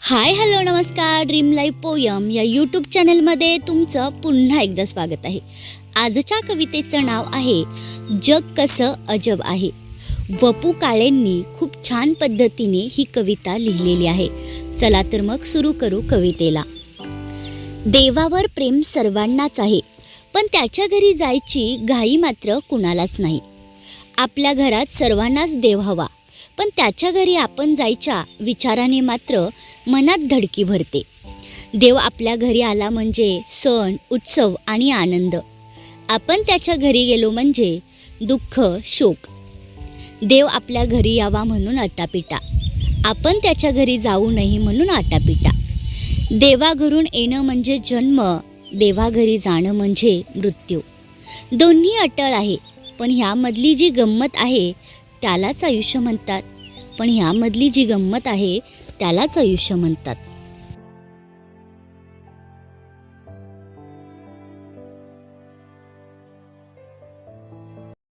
Hi hello नमस्कार. Dream life poem या YouTube चॅनलमध्ये तुमचं पुन्हा एकदा स्वागत आहे. आजच्या कवितेचं नाव आहे जग कसं अजब आहे. वपू काळेंनी खूप छान पद्धतीने ही कविता लिहिलेली आहे. चला तर मग सुरू करू कवितेला. देवावर प्रेम सर्वांनाच आहे, पण त्याच्या घरी जायची घाई मात्र कुणालाच नाही. आपल्या घरात सर्वांनाच देव हवा, पण त्याच्या घरी आपण जायच्या विचाराने मात्र मनात धडकी भरते. देव आपल्या घरी आला म्हणजे सण, उत्सव आणि आनंद. आपण त्याच्या घरी गेलो म्हणजे दुःख, शोक. देव आपल्या घरी यावा म्हणून आटापिटा, आपण त्याच्या घरी जाऊ नये म्हणून आटापिटा. देवाघरून येणं म्हणजे जन्म, देवाघरी जाणं म्हणजे मृत्यू. दोन्ही अटळ आहे, पण ह्यामधली जी गंमत आहे त्यालाच आयुष्य म्हणतात. त्यालाच आयुष्य म्हणतात.